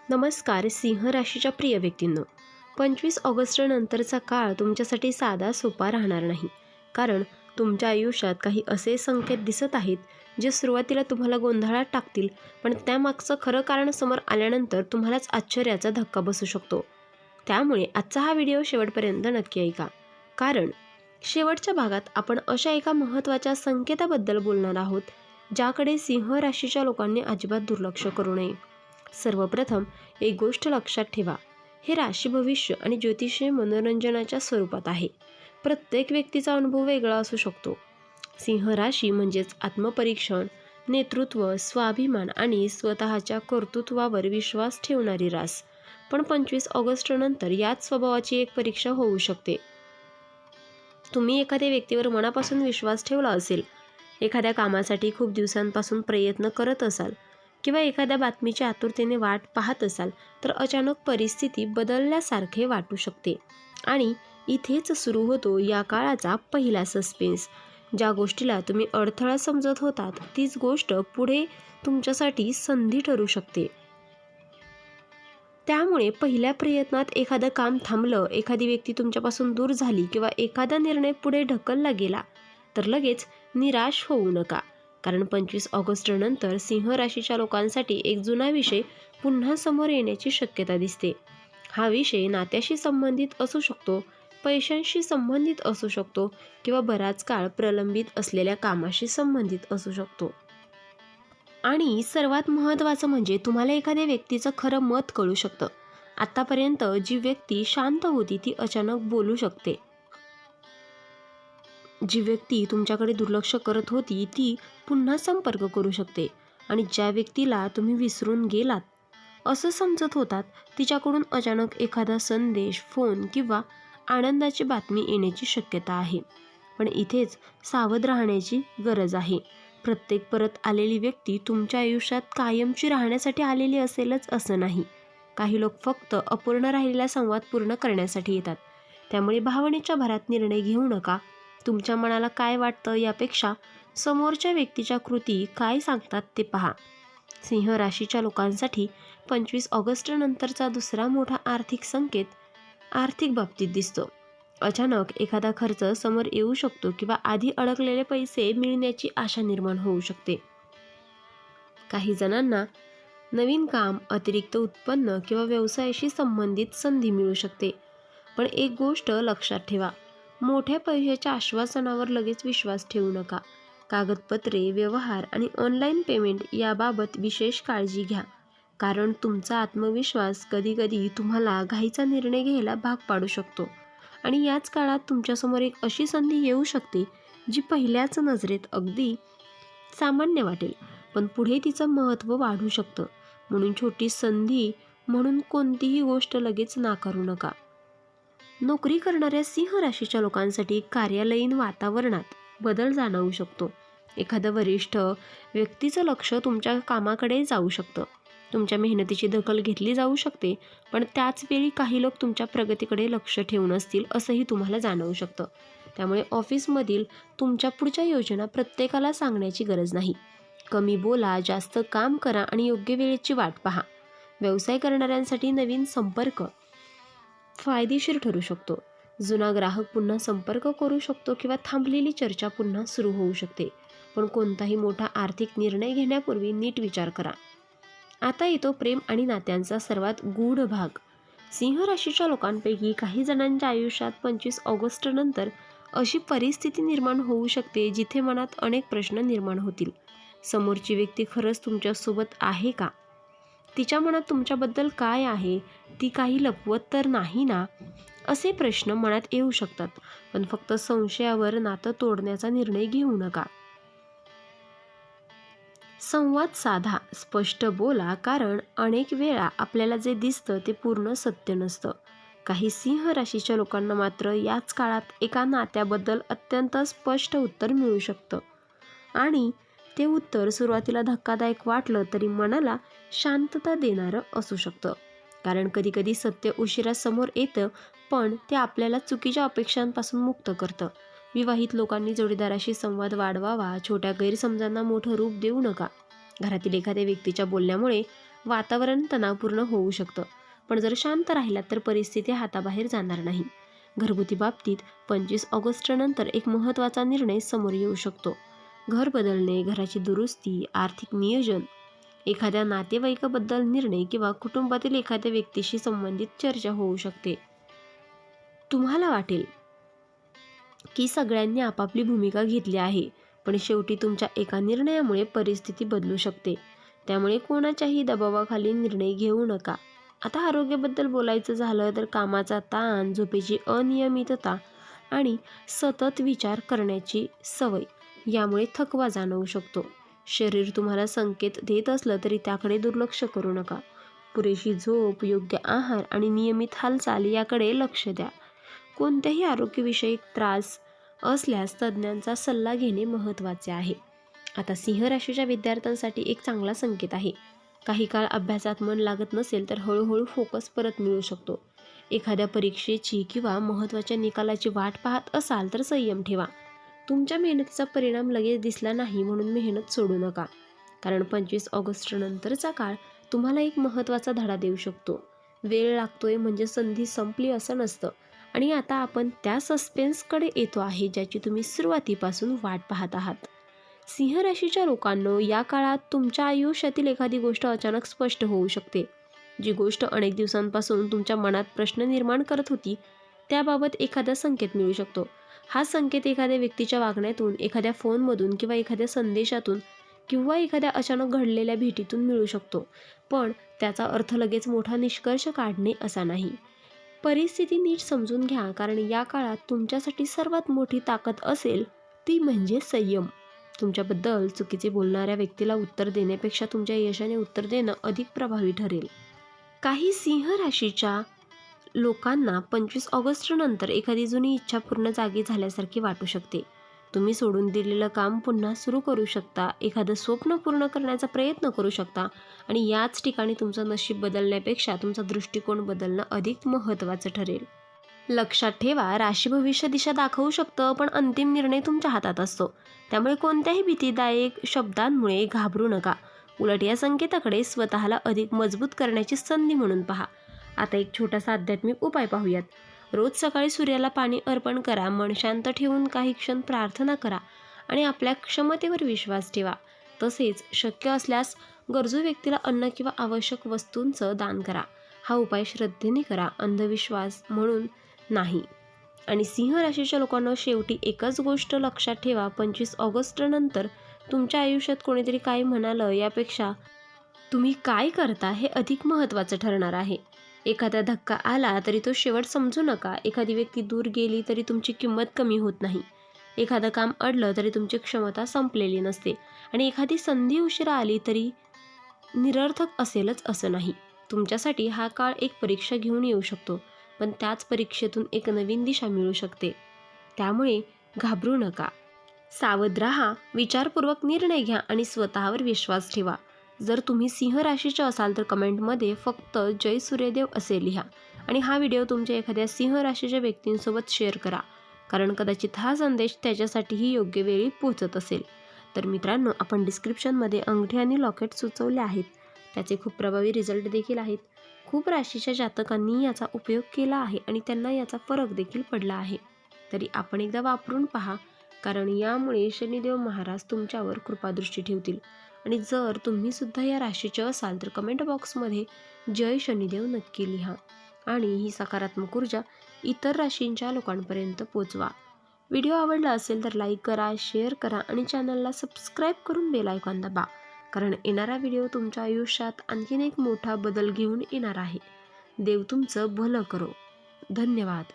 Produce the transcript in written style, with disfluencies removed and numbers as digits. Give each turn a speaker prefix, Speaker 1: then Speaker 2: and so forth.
Speaker 1: नमस्कार सिंह राशीच्या प्रिय व्यक्तींनो, 25 ऑगस्ट नंतरचा काळ तुमच्यासाठी साधा सोपा राहणार नाही. कारण तुमच्या आयुष्यात काही असे संकेत दिसत आहेत जे सुरुवातीला तुम्हाला गोंधळात टाकतील, पण त्यामागचं खरं कारण समोर आल्यानंतर तुम्हालाच आश्चर्याचा धक्का बसू शकतो. त्यामुळे आजचा हा व्हिडिओ शेवटपर्यंत नक्की ऐका. कारण शेवटच्या भागात आपण अशा एका महत्त्वाच्या संकेताबद्दल बोलणार आहोत ज्याकडे सिंह राशीच्या लोकांनी अजिबात दुर्लक्ष करू नये. सर्वप्रथम एक गोष्ट लक्षात ठेवा, हे राशी भविष्य आणि ज्योतिषीय मनोरंजनाच्या स्वरूपात आहे. प्रत्येक व्यक्तीचा अनुभव वेगळा असू शकतो. सिंह राशी म्हणजेच आत्मपरीक्षण, नेतृत्व, स्वाभिमान आणि स्वतःच्या कर्तृत्वावर विश्वास ठेवणारी रास. पण 25 ऑगस्ट नंतर याच स्वभावाची एक परीक्षा होऊ शकते. तुम्ही एखाद्या व्यक्तीवर मनापासून विश्वास ठेवला असेल, एखाद्या कामासाठी खूप दिवसांपासून प्रयत्न करत असाल किंवा एखाद्या बातमीची आतुरतेने वाट पाहत असाल, तर अचानक परिस्थिती बदलल्यासारखे वाटू शकते. आणि इथेच सुरू होतो या काळाचा पहिला सस्पेन्स. ज्या गोष्टीला तुम्ही अडथळा समजत होतात, तीच गोष्ट पुढे तुमच्यासाठी संधी ठरू शकते. त्यामुळे पहिल्या प्रयत्नात एखादं काम थांबलं, एखादी व्यक्ती तुमच्यापासून दूर झाली किंवा एखादा निर्णय पुढे ढकलला गेला, तर लगेच निराश होऊ नका. कारण 25 ऑगस्ट नंतर सिंह राशीच्या लोकांसाठी एक जुना विषय पुन्हा समोर येण्याची शक्यता दिसते. हा विषय नात्याशी संबंधित असू शकतो, पैशांशी संबंधित असू शकतो किंवा बराच काळ प्रलंबित असलेल्या कामाशी संबंधित असू शकतो. आणि सर्वात महत्त्वाचं म्हणजे तुम्हाला एखाद्या व्यक्तीचं खरं मत कळू शकतं. आतापर्यंत जी व्यक्ती शांत होती ती अचानक बोलू शकते. जी व्यक्ती तुमच्याकडे दुर्लक्ष करत होती ती पुन्हा संपर्क करू शकते. आणि ज्या व्यक्तीला तुम्ही विसरून गेलात असं समजत होतात, तिच्याकडून अचानक एखादा संदेश, फोन किंवा आनंदाची बातमी येण्याची शक्यता आहे. पण इथेच सावध राहण्याची गरज आहे. प्रत्येक परत आलेली व्यक्ती तुमच्या आयुष्यात कायमची राहण्यासाठी आलेली असेलच असं नाही. काही लोक फक्त अपूर्ण राहिलेला संवाद पूर्ण करण्यासाठी येतात. त्यामुळे भावनेच्या भरात निर्णय घेऊ नका. तुमच्या मनाला काय वाटतं यापेक्षा समोरच्या व्यक्तीच्या कृती काय सांगतात ते पहा. सिंह राशीच्या लोकांसाठी 25 ऑगस्ट नंतरचा दुसरा मोठा आर्थिक संकेत आर्थिक बाबतीत दिसतो. अचानक एखादा खर्च समोर येऊ शकतो किंवा आधी अडकलेले पैसे मिळण्याची आशा निर्माण होऊ शकते. काही जणांना नवीन काम, अतिरिक्त उत्पन्न किंवा व्यवसायाशी संबंधित संधी मिळू शकते. पण एक गोष्ट लक्षात ठेवा, मोठ्या पैशाच्या आश्वासनावर लगेच विश्वास ठेवू नका. कागदपत्रे, व्यवहार आणि ऑनलाईन पेमेंट याबाबत विशेष काळजी घ्या. कारण तुमचा आत्मविश्वास कधीकधी तुम्हाला घाईचा निर्णय घ्यायला भाग पाडू शकतो. आणि याच काळात तुमच्यासमोर एक अशी संधी येऊ शकते जी पहिल्याच नजरेत अगदी सामान्य वाटेल, पण पुढे तिचं महत्त्व वाढू शकतं. म्हणून छोटी संधी म्हणून कोणतीही गोष्ट लगेच नाकारू नका. नोकरी करणाऱ्या सिंह राशीच्या लोकांसाठी कार्यालयीन वातावरणात बदल जाणवू शकतो. एखादं वरिष्ठ व्यक्तीचं लक्ष तुमच्या कामाकडे जाऊ शकतं. तुमच्या मेहनतीची दखल घेतली जाऊ शकते, पण त्याच वेळी काही लोक तुमच्या प्रगतीकडे लक्ष ठेवून असतील असंही तुम्हाला जाणवू शकतं. त्यामुळे ऑफिसमधील तुमच्या पुढच्या योजना प्रत्येकाला सांगण्याची गरज नाही. कमी बोला, जास्त काम करा आणि योग्य वेळेची वाट पहा. व्यवसाय करणाऱ्यांसाठी नवीन संपर्क फायदेशीर ठरू शकतो. जुना ग्राहक पुन्हा संपर्क करू शकतो किंवा थांबलेली चर्चा पुन्हा सुरू होऊ शकते. पण कोणताही मोठा आर्थिक निर्णय घेण्यापूर्वी नीट विचार करा. आता येतो प्रेम आणि नात्यांचा सर्वात गूढ भाग. सिंह राशीच्या लोकांपैकी काही जणांच्या आयुष्यात 25 ऑगस्ट नंतर अशी परिस्थिती निर्माण होऊ शकते जिथे मनात अनेक प्रश्न निर्माण होतील. समोरची व्यक्ती खरंच तुमच्यासोबत आहे का? तिच्या मनात तुमच्याबद्दल काय आहे? ती काही लपवत तर नाही ना? असे प्रश्न मनात येऊ शकतात. पण फक्त संशयावर नातं तोडण्याचा निर्णय घेऊ नका. संवाद साधा, स्पष्ट बोला, कारण अनेक वेळा आपल्याला जे दिसतं ते पूर्ण सत्य नसतं. काही सिंह राशीच्या लोकांना मात्र याच काळात एका नात्याबद्दल अत्यंत स्पष्ट उत्तर मिळू शकतं. आणि ते उत्तर सुरुवातीला धक्कादायक वाटलं तरी मनाला शांतता देणारं असू शकतं. कारण कधीकधी सत्य उशिरा समोर येतं, पण ते आपल्याला चुकीच्या अपेक्षांपासून मुक्त करतं. विवाहित लोकांनी जोडीदाराशी संवाद वाढवावा. छोट्या गैरसमजांना मोठं रूप देऊ नका. घरातील एखाद्या व्यक्तीच्या बोलण्यामुळे वातावरण तणावपूर्ण होऊ शकतं, पण जर शांत राहिलात तर परिस्थिती हाताबाहेर जाणार नाही. घरगुती बाबतीत 25 ऑगस्टनंतर एक महत्त्वाचा निर्णय समोर येऊ शकतो. घर बदलणे, घराची दुरुस्ती, आर्थिक नियोजन, एखाद्या नातेवाईकाबद्दल निर्णय किंवा कुटुंबातील एखाद्या व्यक्तीशी संबंधित चर्चा होऊ शकते. तुम्हाला वाटेल की सगळ्यांनी आपापली भूमिका घेतली आहे, पण शेवटी तुमच्या एका निर्णयामुळे परिस्थिती बदलू शकते. त्यामुळे कोणाच्याही दबावाखाली निर्णय घेऊ नका. आता आरोग्याबद्दल बोलायचं झालं तर कामाचा ताण, झोपेची अनियमितता आणि सतत विचार करण्याची सवय यामुळे थकवा जाणवू शकतो. शरीर तुम्हाला संकेत देत असलं तरी त्याकडे दुर्लक्ष करू नका. पुरेशी झोप, योग्य आहार आणि नियमित हालचाल याकडे लक्ष द्या. कोणत्याही आरोग्यविषयक त्रास असल्यास तज्ज्ञांचा सल्ला घेणे महत्त्वाचे आहे. आता सिंह राशीच्या विद्यार्थ्यांसाठी एक चांगला संकेत आहे. काही काळ अभ्यासात मन लागत नसेल तर हळूहळू फोकस परत मिळू शकतो. एखाद्या परीक्षेची किंवा महत्त्वाच्या निकालाची वाट पाहत असाल तर संयम ठेवा. तुमच्या मेहनतीचा परिणाम लगेच दिसला नाही म्हणून मेहनत सोडू नका, कारण 25 ऑगस्ट नंतरचा काळ तुम्हाला एक महत्त्वाचा धडा देऊ शकतो. वेळ लागतोय म्हणजे संधी संपली असं नसतं, आणि आता आपण त्या सस्पेन्सकडे येतो आहे ज्याची तुम्ही सुरुवातीपासून वाट पाहत आहात. सिंह राशीच्या लोकांनो, या काळात तुमच्या आयुष्यातील एखादी गोष्ट अचानक स्पष्ट होऊ शकते. जी गोष्ट अनेक दिवसांपासून तुमच्या मनात प्रश्न निर्माण करत होती त्याबाबत एखादा संकेत मिळू शकतो. हा संकेत एखाद्या व्यक्तीच्या वागण्यातून, एखाद्या फोनमधून किंवा एखाद्या संदेशातून किंवा एखाद्या अचानक घडलेल्या भेटीतून मिळू शकतो, पण त्याचा अर्थ लगेच मोठा निष्कर्ष काढणे असा नाही. परिस्थिती नीट समजून घ्या, कारण या काळात तुमच्यासाठी सर्वात मोठी ताकद असेल ती म्हणजे संयम. तुमच्याबद्दल चुकीचे बोलणाऱ्या व्यक्तीला उत्तर देण्यापेक्षा तुमच्या यशाने उत्तर देणं अधिक प्रभावी ठरेल. काही सिंह राशीच्या लोकांना 25 ऑगस्ट नंतर एखादी जुनी इच्छा पूर्ण जागी झाल्यासारखी वाटू शकते. तुम्ही सोडून दिलेलं काम पुन्हा सुरू करू शकता, एखादं स्वप्न पूर्ण करण्याचा प्रयत्न करू शकता, आणि याच ठिकाणी तुमचं नशीब बदलण्यापेक्षा तुमचा दृष्टिकोन बदलणं अधिक महत्त्वाचं ठरेल. लक्षात ठेवा, राशी भविष्य दिशा दाखवू शकतं, पण अंतिम निर्णय तुमच्या हातात असतो. त्यामुळे कोणत्याही भीतीदायक शब्दांमुळे घाबरू नका. उलट या संकेताकडे स्वतःला अधिक मजबूत करण्याची संधी म्हणून पहा. आता एक छोटासा आध्यात्मिक उपाय पाहूयात. रोज सकाळी सूर्याला पाणी अर्पण करा, मन शांत ठेवून काही क्षण प्रार्थना करा आणि आपल्या क्षमतेवर विश्वास ठेवा. तसेच शक्य असल्यास गरजू व्यक्तीला अन्न किंवा आवश्यक वस्तूंचं दान करा. हा उपाय श्रद्धेने करा, अंधविश्वास म्हणून नाही. आणि सिंह राशीच्या लोकांना शेवटी एकच गोष्ट लक्षात ठेवा, 25 ऑगस्ट नंतर तुमच्या आयुष्यात कोणीतरी काय म्हणालं यापेक्षा तुम्ही काय करता हे अधिक महत्त्वाचं ठरणार आहे. एखादा धक्का आला तरी तो शेवट समजू नका. एखादी व्यक्ती दूर गेली तरी तुमची किंमत कमी होत नाही. एखादं काम अडलं तरी तुमची क्षमता संपलेली नसते, आणि एखादी संधी उशिरा आली तरी निरर्थक असेलच असं नाही. तुमच्यासाठी हा काळ एक परीक्षा घेऊन येऊ शकतो, पण त्याच परीक्षेतून एक नवीन दिशा मिळू शकते. त्यामुळे घाबरू नका, सावध राहा, विचारपूर्वक निर्णय घ्या आणि स्वतःवर विश्वास ठेवा. जर तुम्ही सिंह राशीचे असाल तर कमेंटमध्ये फक्त जय सूर्यदेव असे लिहा, आणि हा व्हिडिओ तुमच्या एखाद्या सिंह राशीच्या व्यक्तींसोबत शेअर करा, कारण कदाचित हा संदेश त्याच्यासाठीही योग्य वेळी पोहोचत असेल. तर मित्रांनो, आपण डिस्क्रिप्शनमध्ये अंगठी आणि लॉकेट सुचवले आहेत. त्याचे खूप प्रभावी रिझल्ट देखील आहेत. खूप राशीच्या जातकांनी याचा उपयोग केला आहे आणि त्यांना याचा फरक देखील पडला आहे. तरी आपण एकदा वापरून पहा, कारण यामुळे शनिदेव महाराज तुमच्यावर कृपादृष्टी ठेवतील. आणि जर तुम्ही सुद्धा या राशीचे असाल तर कमेंट बॉक्समध्ये जय शनिदेव नक्की लिहा, आणि ही सकारात्मक ऊर्जा इतर राशींच्या लोकांपर्यंत पोचवा. व्हिडिओ आवडला असेल तर लाईक करा, शेअर करा आणि चॅनलला सबस्क्राईब करून बेल आयकॉन दाबा, कारण येणारा व्हिडिओ तुमच्या आयुष्यात आणखीन एक मोठा बदल घेऊन येणार आहे. देव तुमचं भलं करो. धन्यवाद.